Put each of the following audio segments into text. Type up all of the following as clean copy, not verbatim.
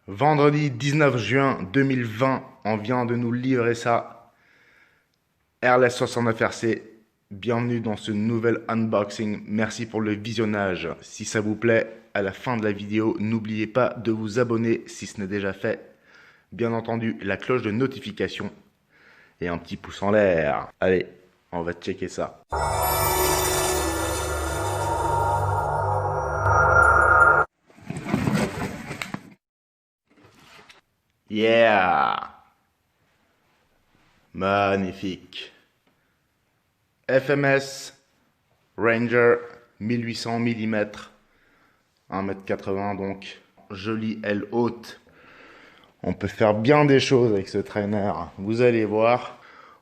Vendredi 19 juin 2020, on vient de nous livrer ça. RLS 69RC, bienvenue dans ce nouvel unboxing. Merci pour le visionnage. Si ça vous plaît, à la fin de la vidéo, n'oubliez pas de vous abonner si ce n'est déjà fait. Bien entendu, la cloche de notification et un petit pouce en l'air. Allez, on va checker ça. Yeah! Magnifique. FMS Ranger 1800 mm, 1,80 m donc. Jolie aile haute. On peut faire bien des choses avec ce trainer. Vous allez voir.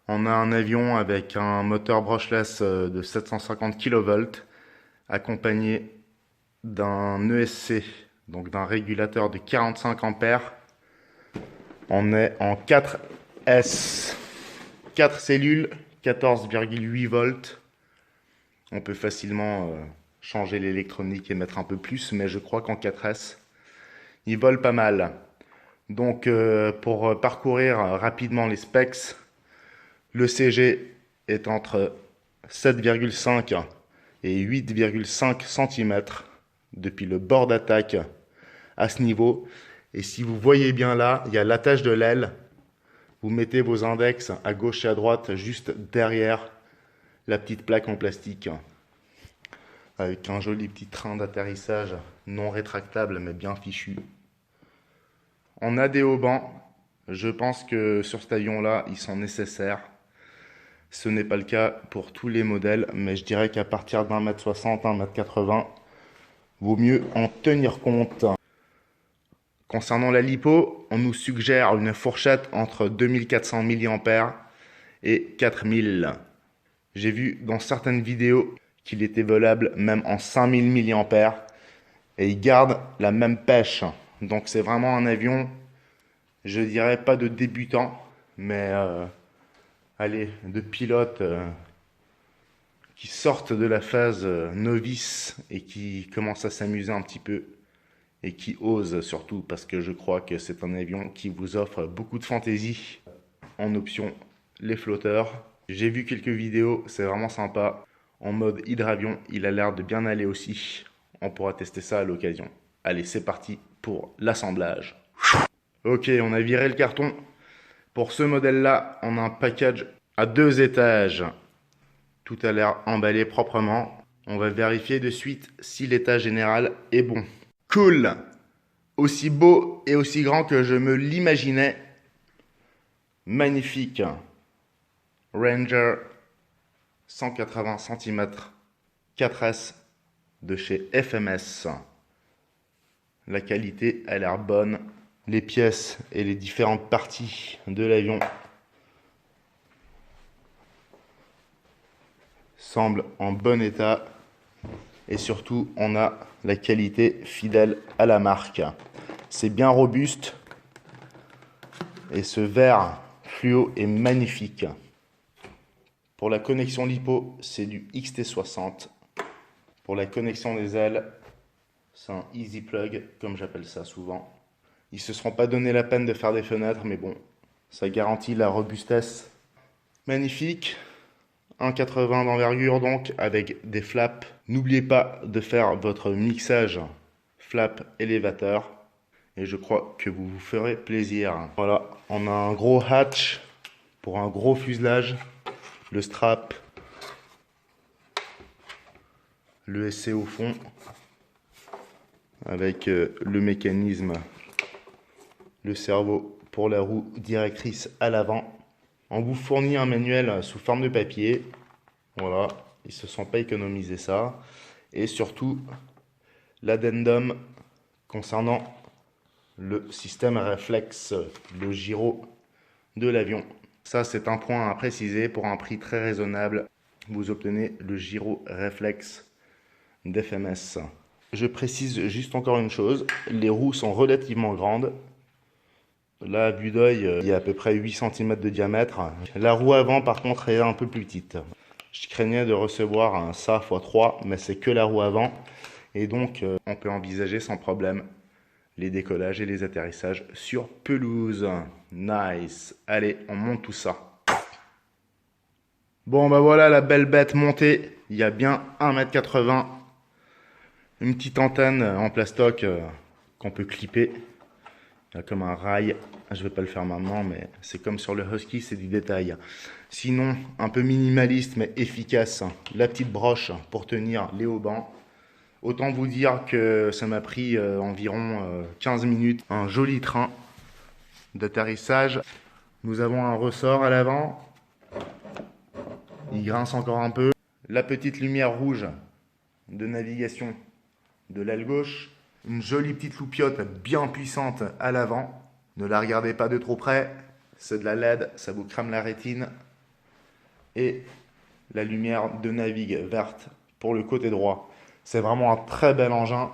On a un avion avec un moteur brushless de 750 kV accompagné d'un ESC, donc d'un régulateur de 45 ampères. On est en 4S, 4 cellules, 14,8 volts. On peut facilement changer l'électronique et mettre un peu plus, mais je crois qu'en 4S, il vole pas mal. Donc pour parcourir rapidement les specs, le CG est entre 7,5 et 8,5 cm depuis le bord d'attaque à ce niveau. Et si vous voyez bien là, il y a l'attache de l'aile. Vous mettez vos index à gauche et à droite, juste derrière la petite plaque en plastique. Avec un joli petit train d'atterrissage non rétractable, mais bien fichu. On a des haubans. Je pense que sur cet avion-là, ils sont nécessaires. Ce n'est pas le cas pour tous les modèles, mais je dirais qu'à partir d'1,60 m, 1,80 m, vaut mieux en tenir compte. Concernant la lipo, on nous suggère une fourchette entre 2400 mAh et 4000. J'ai vu dans certaines vidéos qu'il était volable même en 5000 mAh et il garde la même pêche. Donc c'est vraiment un avion, je dirais pas de débutant, mais allez, de pilote qui sortent de la phase novice et qui commencent à s'amuser un petit peu. Et qui ose surtout, parce que je crois que c'est un avion qui vous offre beaucoup de fantaisie. En option, les flotteurs. J'ai vu quelques vidéos, c'est vraiment sympa. En mode hydravion, il a l'air de bien aller aussi. On pourra tester ça à l'occasion. Allez, c'est parti pour l'assemblage. Ok, on a viré le carton. Pour ce modèle-là, on a un package à 2 étages. Tout a l'air emballé proprement. On va vérifier de suite si l'état général est bon. Cool, aussi beau et aussi grand que je me l'imaginais. Magnifique. Ranger 180 cm 4S de chez FMS. La qualité a l'air bonne. Les pièces et les différentes parties de l'avion semblent en bon état. Et surtout, on a la qualité fidèle à la marque. C'est bien robuste. Et ce verre fluo est magnifique. Pour la connexion lipo, c'est du XT60. Pour la connexion des ailes, c'est un Easy Plug, comme j'appelle ça souvent. Ils ne se seront pas donné la peine de faire des fenêtres, mais bon, ça garantit la robustesse. Magnifique. 1,80 d'envergure donc, avec des flaps. N'oubliez pas de faire votre mixage flap élévateur et je crois que vous vous ferez plaisir. Voilà, on a un gros hatch pour un gros fuselage, le strap, le SC au fond avec le mécanisme, le cerveau pour la roue directrice à l'avant. On vous fournit un manuel sous forme de papier. Voilà, ils ne se sont pas économisé ça. Et surtout, l'addendum concernant le système réflexe, le gyro de l'avion. Ça, c'est un point à préciser. Pour un prix très raisonnable, vous obtenez le gyro réflexe d'FMS. Je précise juste encore une chose. Les roues sont relativement grandes. Là, à vue d'œil, il y a à peu près 8 cm de diamètre. La roue avant, par contre, est un peu plus petite. Je craignais de recevoir un SA x3, mais c'est que la roue avant. Et donc, on peut envisager sans problème les décollages et les atterrissages sur pelouse. Nice. Allez, on monte tout ça. Bon, bah voilà la belle bête montée. Il y a bien 1,80 m. Une petite antenne en plastoc qu'on peut clipper. Il y a comme un rail. Je vais pas le faire maintenant, mais c'est comme sur le Husky, c'est du détail. Sinon, un peu minimaliste, mais efficace. La petite broche pour tenir les haubans. Autant vous dire que ça m'a pris environ 15 minutes. Un joli train d'atterrissage. Nous avons un ressort à l'avant. Il grince encore un peu. La petite lumière rouge de navigation de l'aile gauche. Une jolie petite loupiote bien puissante à l'avant. Ne la regardez pas de trop près. C'est de la LED, ça vous crame la rétine. Et la lumière de navigue verte pour le côté droit. C'est vraiment un très bel engin.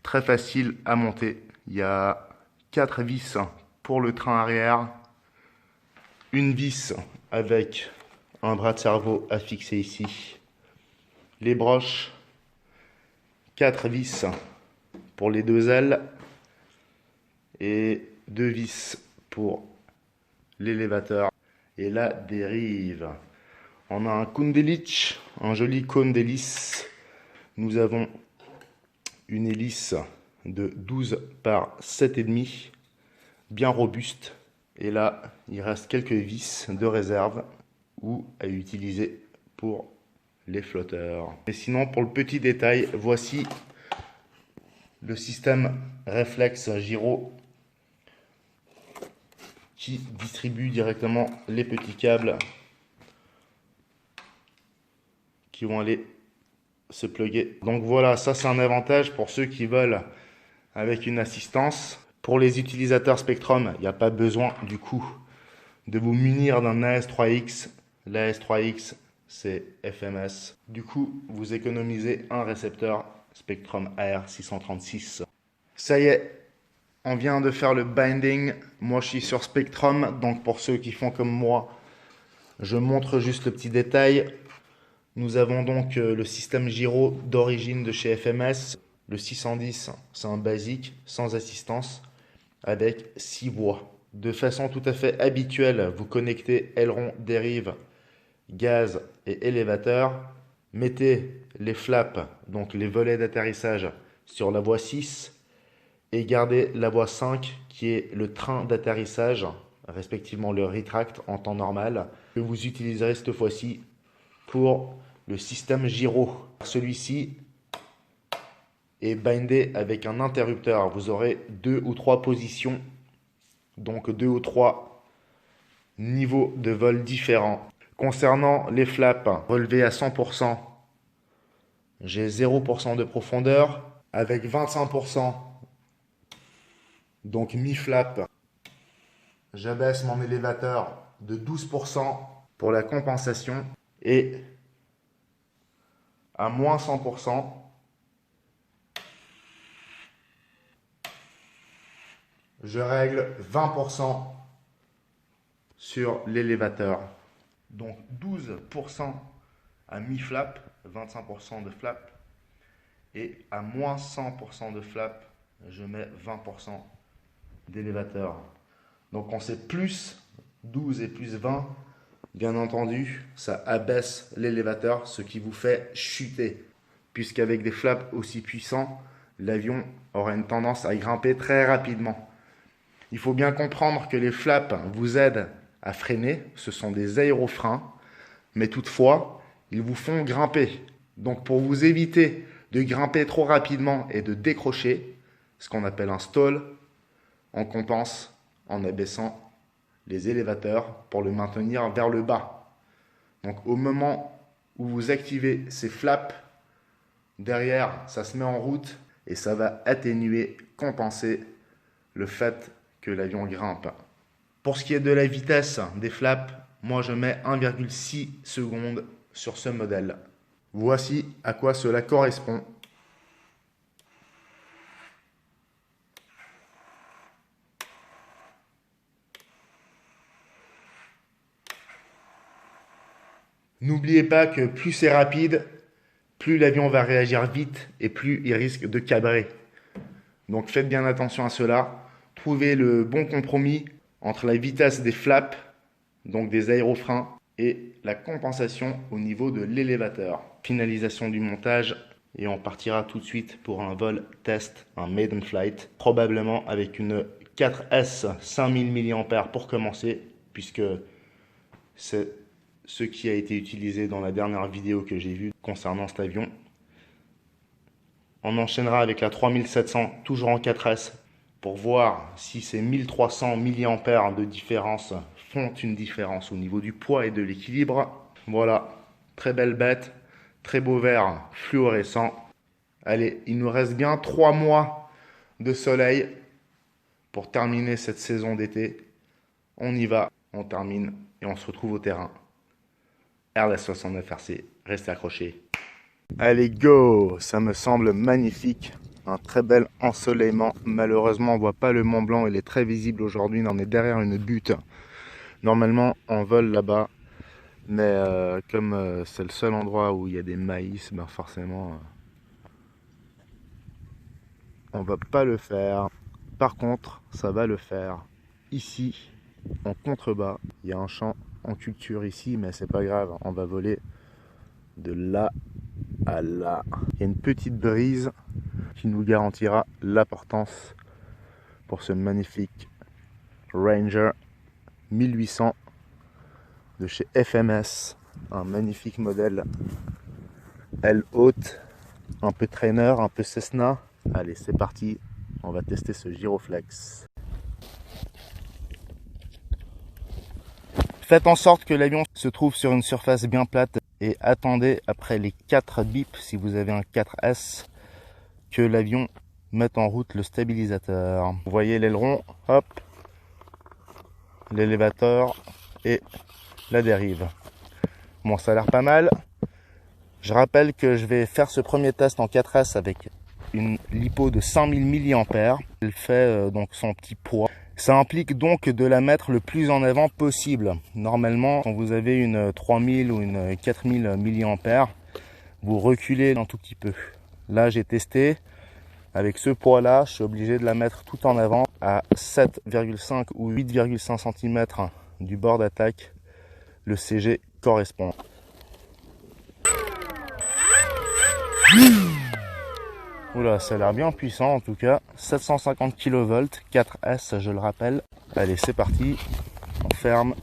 Très facile à monter. Il y a 4 vis pour le train arrière. Une vis avec un bras de cerveau à fixer ici. Les broches. 4 vis pour les 2 ailes. Et 2 vis pour l'élévateur. Et la dérive. On a un cône d'hélice, un joli cône d'hélice. Nous avons une hélice de 12 par 7,5, bien robuste. Et là, il reste quelques vis de réserve ou à utiliser pour les flotteurs. Et sinon, pour le petit détail, voici le système réflexe gyro qui distribue directement les petits câbles qui vont aller se plugger. Donc voilà, ça c'est un avantage pour ceux qui veulent avec une assistance. Pour les utilisateurs Spektrum, il n'y a pas besoin du coup de vous munir d'un AS3X. L'AS3X c'est FMS. Du coup, vous économisez un récepteur Spektrum AR636. Ça y est, on vient de faire le binding. Moi je suis sur Spektrum, donc pour ceux qui font comme moi, je montre juste le petit détail. Nous avons donc le système gyro d'origine de chez FMS. Le 610, c'est un basique, sans assistance, avec 6 voies. De façon tout à fait habituelle, vous connectez aileron, dérive, gaz et élévateur. Mettez les flaps, donc les volets d'atterrissage, sur la voie 6 et gardez la voie 5 qui est le train d'atterrissage, respectivement le retract en temps normal, que vous utiliserez cette fois-ci pour le système gyro. Celui-ci est bindé avec un interrupteur. Vous aurez 2 ou 3 positions, donc 2 ou 3 niveaux de vol différents. Concernant les flaps relevés à 100%, j'ai 0% de profondeur avec 25%, donc mi-flap. J'abaisse mon élévateur de 12% pour la compensation et à moins 100%, je règle 20% sur l'élévateur. Donc 12% à mi-flap, 25% de flap. Et à moins 100% de flap, je mets 20% d'élévateur. Donc on sait plus 12 et plus 20. Bien entendu, ça abaisse l'élévateur, ce qui vous fait chuter. Puisqu'avec des flaps aussi puissants, l'avion aura une tendance à grimper très rapidement. Il faut bien comprendre que les flaps vous aident à freiner, ce sont des aérofreins, mais toutefois, ils vous font grimper. Donc pour vous éviter de grimper trop rapidement et de décrocher, ce qu'on appelle un stall, on compense en abaissant les élévateurs pour le maintenir vers le bas. Donc au moment où vous activez ces flaps, derrière ça se met en route et ça va atténuer, compenser le fait que l'avion grimpe. Pour ce qui est de la vitesse des flaps, moi je mets 1,6 secondes sur ce modèle. Voici à quoi cela correspond. N'oubliez pas que plus c'est rapide, plus l'avion va réagir vite et plus il risque de cabrer. Donc faites bien attention à cela. Trouvez le bon compromis entre la vitesse des flaps, donc des aérofreins, et la compensation au niveau de l'élévateur. Finalisation du montage et on partira tout de suite pour un vol test, un maiden flight, probablement avec une 4S 5000 mAh pour commencer, puisque c'est ce qui a été utilisé dans la dernière vidéo que j'ai vue concernant cet avion. On enchaînera avec la 3700, toujours en 4S, pour voir si ces 1300 mAh de différence font une différence au niveau du poids et de l'équilibre. Voilà, très belle bête, très beau vert fluorescent. Allez, il nous reste bien 3 mois de soleil pour terminer cette saison d'été. On y va, on termine et on se retrouve au terrain. Airless 69 RC, restez accrochés. Allez, go! Ça me semble magnifique. Un très bel ensoleillement. Malheureusement, on voit pas le Mont Blanc. Il est très visible aujourd'hui. On est derrière une butte. Normalement, on vole là-bas. Mais comme c'est le seul endroit où il y a des maïs, ben forcément, on va pas le faire. Par contre, ça va le faire. Ici, en contrebas, il y a un champ en culture ici, mais c'est pas grave. On va voler de là à là. Il y a une petite brise qui nous garantira la portance pour ce magnifique Ranger 1800 de chez FMS, un magnifique modèle aile haute, un peu trainer, un peu Cessna. Allez, c'est parti, on va tester ce Giroflex. Faites en sorte que l'avion se trouve sur une surface bien plate et attendez après les 4 bips, si vous avez un 4S, que l'avion mette en route le stabilisateur. Vous voyez l'aileron, hop, l'élévateur et la dérive. Bon, ça a l'air pas mal. Je rappelle que je vais faire ce premier test en 4S avec une lipo de 5000 mAh. Elle fait donc son petit poids. Ça implique donc de la mettre le plus en avant possible. Normalement, quand vous avez une 3000 ou une 4000 mAh, vous reculez un tout petit peu. Là, j'ai testé. Avec ce poids-là, je suis obligé de la mettre tout en avant à 7,5 ou 8,5 cm du bord d'attaque. Le CG correspond. Oula, ça a l'air bien puissant en tout cas. 750 kV, 4S je le rappelle. Allez, c'est parti. On ferme.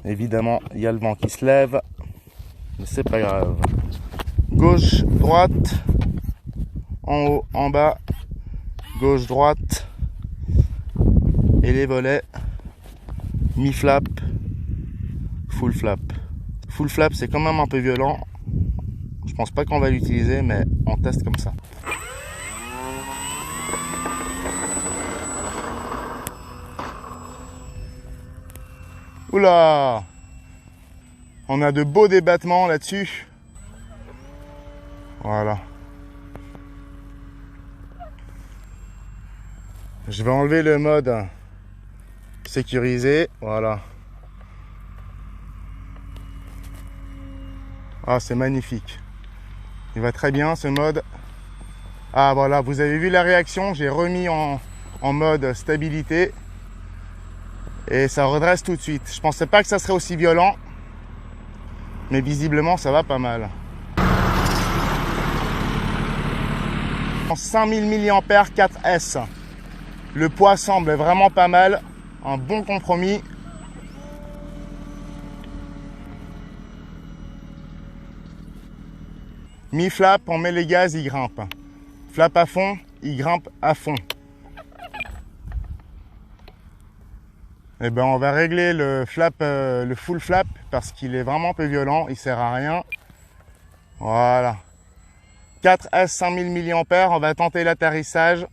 Évidemment, il y a le vent qui se lève. Mais c'est pas grave. Gauche, droite. En haut, en bas. Gauche, droite. Et les volets. Mi-flap. Full flap. Full flap, c'est quand même un peu violent. Je pense pas qu'on va l'utiliser, mais on teste comme ça. Oula! On a de beaux débattements là-dessus. Voilà. Je vais enlever le mode sécurisé. Voilà. Ah, c'est magnifique. Il va très bien ce mode. Ah voilà, vous avez vu la réaction, j'ai remis en mode stabilité et ça redresse tout de suite. Je pensais pas que ça serait aussi violent, mais visiblement ça va pas mal. 5000 mAh 4S. Le poids semble vraiment pas mal, un bon compromis. Mi-flap, on met les gaz, il grimpe. Flap à fond, il grimpe à fond. Et ben on va régler le flap, le full flap parce qu'il est vraiment peu violent, il sert à rien. Voilà. 4S 5000 mAh, on va tenter l'atterrissage.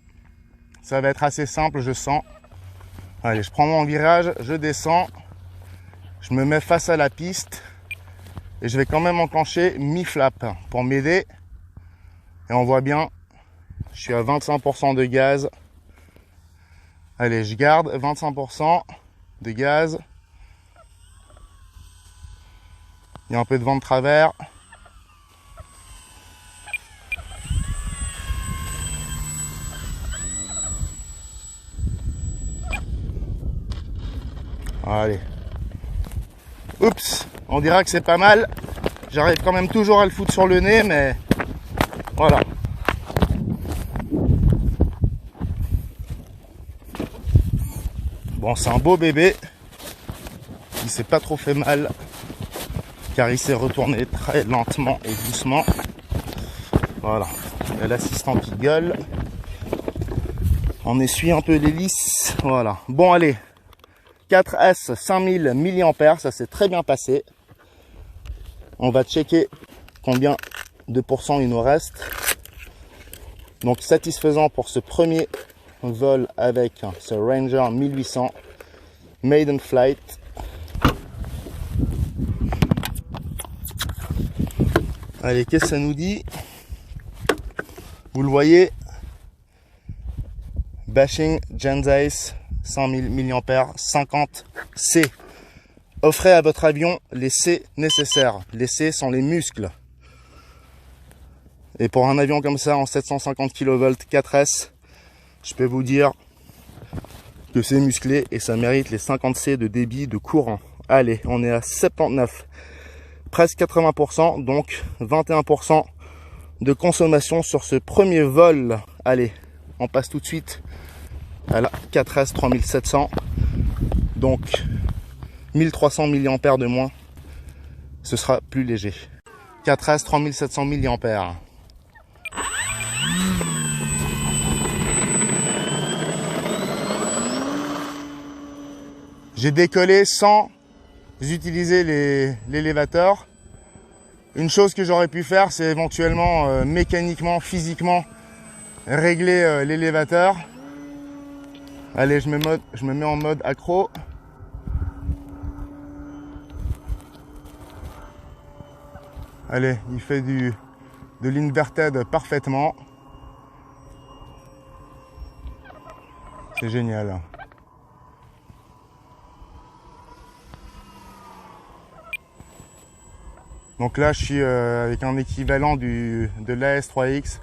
Ça va être assez simple, je sens. Allez, je prends mon virage, je descends. Je me mets face à la piste. Et je vais quand même enclencher mi-flap pour m'aider. Et on voit bien, je suis à 25% de gaz. Allez, je garde 25% de gaz. Il y a un peu de vent de travers. Allez. Oups, on dira que c'est pas mal. J'arrive quand même toujours à le foutre sur le nez, mais voilà. Bon, c'est un beau bébé. Il s'est pas trop fait mal, car il s'est retourné très lentement et doucement. Voilà. Il y a l'assistant qui gueule. On essuie un peu l'hélice. Voilà. Bon, allez. 4S 5000 mAh, ça s'est très bien passé. On va checker combien de pourcents il nous reste. Donc satisfaisant pour ce premier vol avec ce Ranger 1800 Maiden Flight. Allez, qu'est-ce que ça nous dit? Vous le voyez, Bashing Gen-Zeiss 100 000 mAh 50 C. Offrez à votre avion les C nécessaires. Les C sont les muscles. Et pour un avion comme ça en 750 kV 4S, je peux vous dire que c'est musclé et ça mérite les 50 C de débit de courant. Allez, on est à 79, presque 80%, donc 21% de consommation sur ce premier vol. Allez, on passe tout de suite à la 4S 3700, donc 1300 mAh de moins, ce sera plus léger. 4S 3700 mAh. J'ai décollé sans utiliser l'élévateur. Une chose que j'aurais pu faire, c'est éventuellement mécaniquement, physiquement régler l'élévateur. Allez, je me mets en mode accro. Allez, il fait de l'inverted parfaitement. C'est génial. Donc là, je suis avec un équivalent de l'AS3X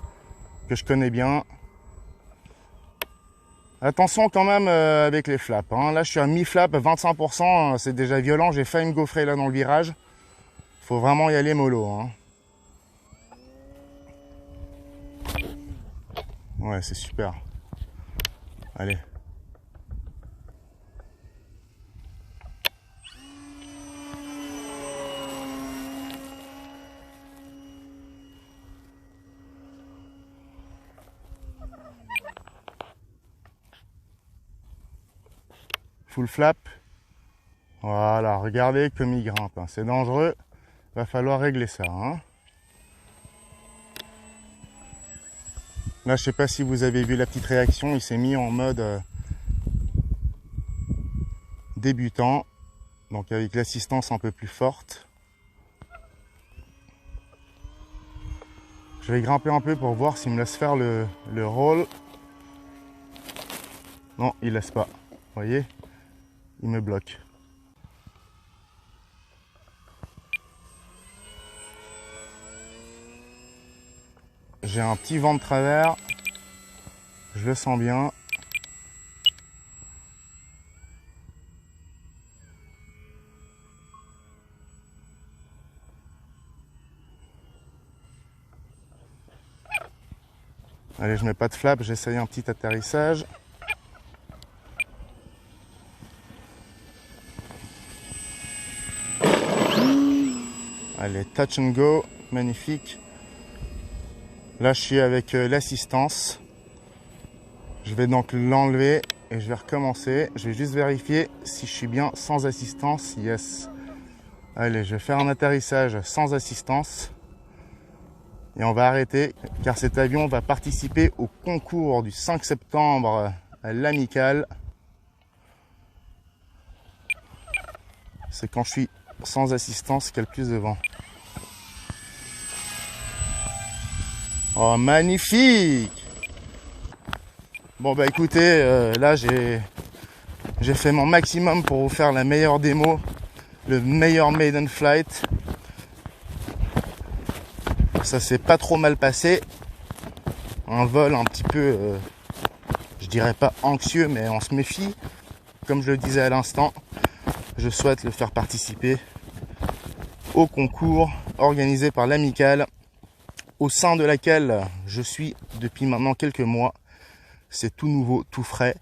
que je connais bien. Attention quand même avec les flaps. Hein. Là, je suis à mi-flap, 25%. C'est déjà violent. J'ai failli me gaufrer là dans le virage. Faut vraiment y aller mollo. Hein. Ouais, c'est super. Allez. Full flap. Voilà, regardez comme il grimpe. Hein. C'est dangereux. Va falloir régler ça. Hein. Là, je sais pas si vous avez vu la petite réaction. Il s'est mis en mode débutant. Donc avec l'assistance un peu plus forte. Je vais grimper un peu pour voir s'il me laisse faire le roll. Non, il laisse pas. Vous voyez? Il me bloque. J'ai un petit vent de travers. Je le sens bien. Allez, je mets pas de flap, j'essaye un petit atterrissage. Allez, touch and go, magnifique. Là, je suis avec l'assistance. Je vais donc l'enlever et je vais recommencer. Je vais juste vérifier si je suis bien sans assistance. Yes. Allez, je vais faire un atterrissage sans assistance. Et on va arrêter car cet avion va participer au concours du 5 septembre à l'Amicale. C'est quand je suis sans assistance qu'il y a le plus de vent. Oh, magnifique! Bon bah écoutez, là j'ai fait mon maximum pour vous faire la meilleure démo, le meilleur maiden flight. Ça s'est pas trop mal passé. Un vol un petit peu, je dirais pas anxieux, mais on se méfie, comme je le disais à l'instant. je souhaite le faire participer au concours organisé par l'Amicale, au sein de laquelle je suis depuis maintenant quelques mois. C'est tout nouveau, tout frais.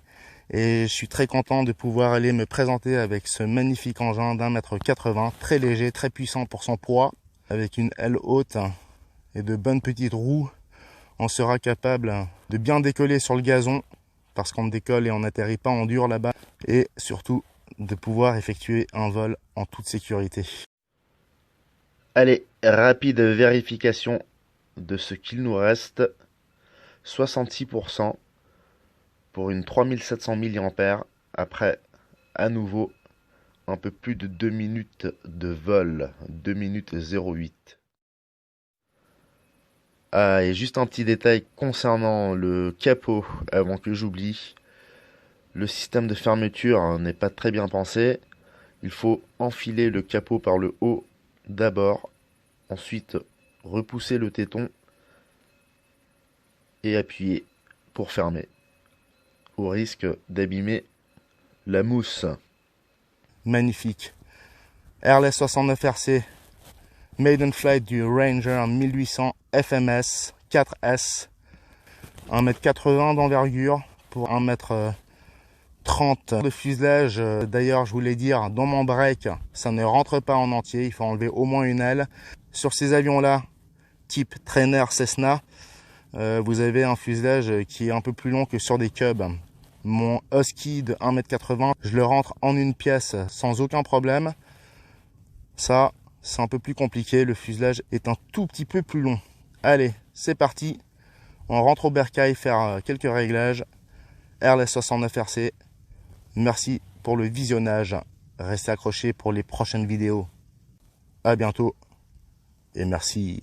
Et je suis très content de pouvoir aller me présenter avec ce magnifique engin d'1,80 m, très léger, très puissant pour son poids, avec une aile haute et de bonnes petites roues. On sera capable de bien décoller sur le gazon, parce qu'on décolle et on n'atterrit pas en dur là-bas, et surtout de pouvoir effectuer un vol en toute sécurité. Allez, rapide vérification de ce qu'il nous reste. 66% pour une 3700 mAh, après à nouveau un peu plus de 2 minutes de vol, 2 minutes 08. Ah, et juste un petit détail concernant le capot, avant que j'oublie. Le système de fermeture n'est pas très bien pensé. Il faut enfiler le capot par le haut d'abord, ensuite repousser le téton et appuyer pour fermer, au risque d'abîmer la mousse. Magnifique. Airless 69 RC, Maiden Flight du Ranger 1800 FMS 4S, 1,80 m d'envergure pour 1,30 m de fuselage. D'ailleurs, je voulais dire, dans mon break, ça ne rentre pas en entier, il faut enlever au moins une aile. Sur ces avions-là, type trainer Cessna, vous avez un fuselage qui est un peu plus long que sur des Cubs. Mon Husky de 1,80 m, je le rentre en une pièce sans aucun problème. Ça, c'est un peu plus compliqué, le fuselage est un tout petit peu plus long. Allez, c'est parti, on rentre au bercail faire quelques réglages. Airless 69 RC, merci pour le visionnage, restez accrochés pour les prochaines vidéos. À bientôt et merci.